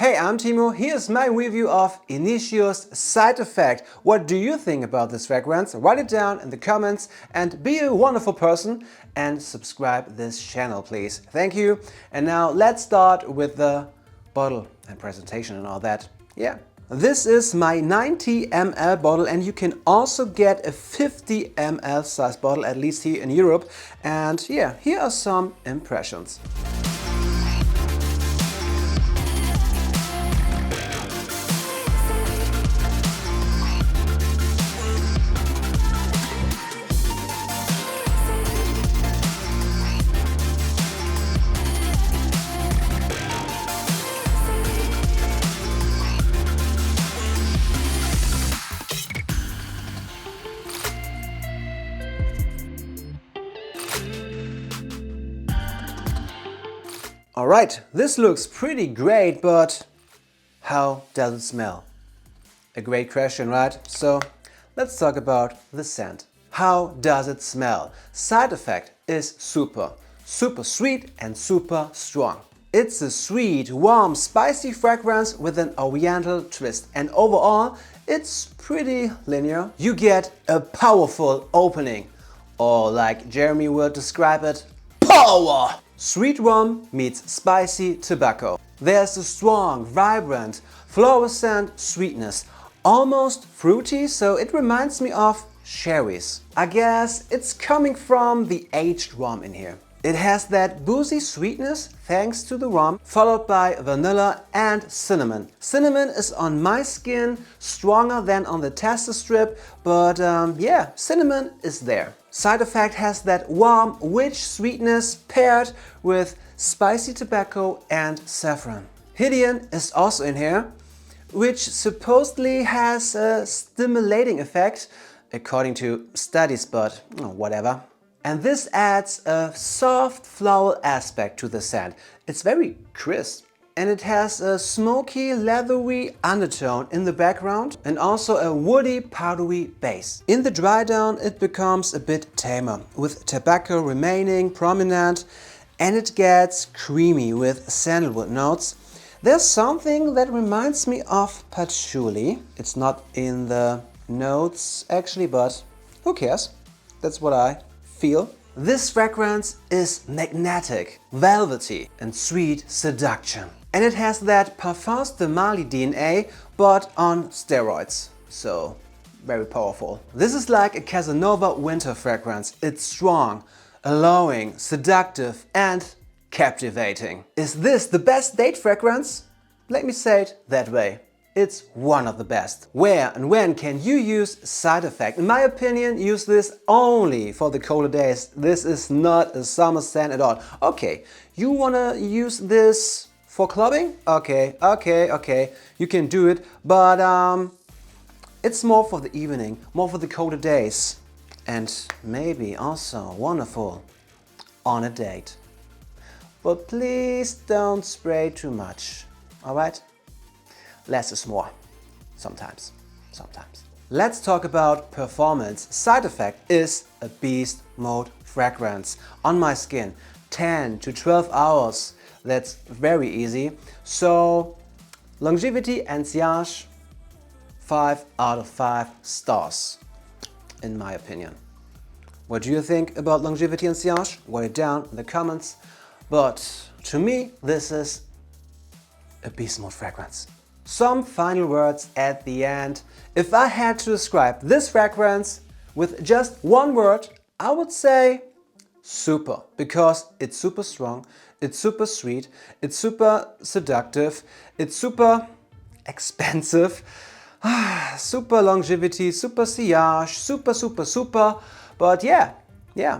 Hey, I'm Timo. Here's my review of Initio's Side Effect. What do you think about this fragrance? Write it down in the comments and be a wonderful person and subscribe this channel, please. Thank you. And now let's start with the bottle and presentation and all that. Yeah. This is my 90 ml bottle, and you can also get a 50 ml size bottle, at least here in Europe. And yeah, here are some impressions. Alright, this looks pretty great, but how does it smell? A great question, right? So let's talk about the scent. How does it smell? Side Effect is super sweet and super strong. It's a sweet, warm, spicy fragrance with an oriental twist, and overall it's pretty linear. You get a powerful opening, or like Jeremy would describe it, power! Sweet rum meets spicy tobacco. There's a strong, vibrant, fluorescent sweetness, almost fruity, so it reminds me of cherries. I guess it's coming from the aged rum in here. It has that boozy sweetness thanks to the rum, followed by vanilla and cinnamon. Cinnamon is on my skin stronger than on the tester strip, but yeah, cinnamon is there. Side Effect has that warm, rich sweetness paired with spicy tobacco and saffron. Hydian is also in here, which supposedly has a stimulating effect, according to studies, but whatever. And this adds a soft floral aspect to the scent. It's very crisp. And it has a smoky, leathery undertone in the background and also a woody, powdery base. In the dry down it becomes a bit tamer, with tobacco remaining prominent, and it gets creamy with sandalwood notes. There's something that reminds me of patchouli. It's not in the notes actually, but who cares? That's what I feel. This fragrance is magnetic, velvety and sweet seduction. And it has that Parfums de Marly DNA, but on steroids. So, very powerful. This is like a Casanova winter fragrance. It's strong, allowing, seductive and captivating. Is this the best date fragrance? Let me say it that way. It's one of the best. Where and when can you use Side Effect? In my opinion, use this only for the colder days. This is not a summer scent at all. Okay, you wanna use this for clubbing? Okay, you can do it, but it's more for the evening, more for the colder days, and maybe also wonderful on a date. But please don't spray too much, alright? Less is more, sometimes. Let's talk about performance. Side Effect is a beast mode fragrance. On my skin, 10 to 12 hours. That's very easy. So longevity and sillage, 5 out of 5 stars, in my opinion. What do you think about longevity and sillage? Write it down in the comments. But to me, this is a beast mode fragrance. Some final words at the end. If I had to describe this fragrance with just one word, I would say super, because it's super strong, it's super sweet, it's super seductive, it's super expensive, super longevity, super sillage, super, but yeah,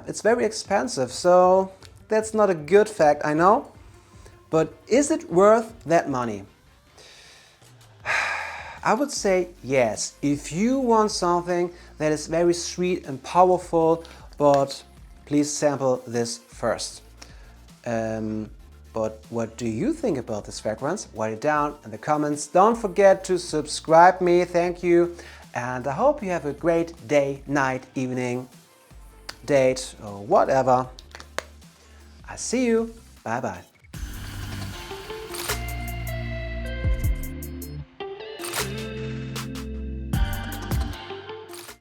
it's very expensive, so that's not a good fact, I know, but is it worth that money? I would say yes, if you want something that is very sweet and powerful, but please sample this first. But what do you think about this fragrance? Write it down in the comments. Don't forget to subscribe me, thank you. And I hope you have a great day, night, evening, date, or whatever. I see you, bye bye.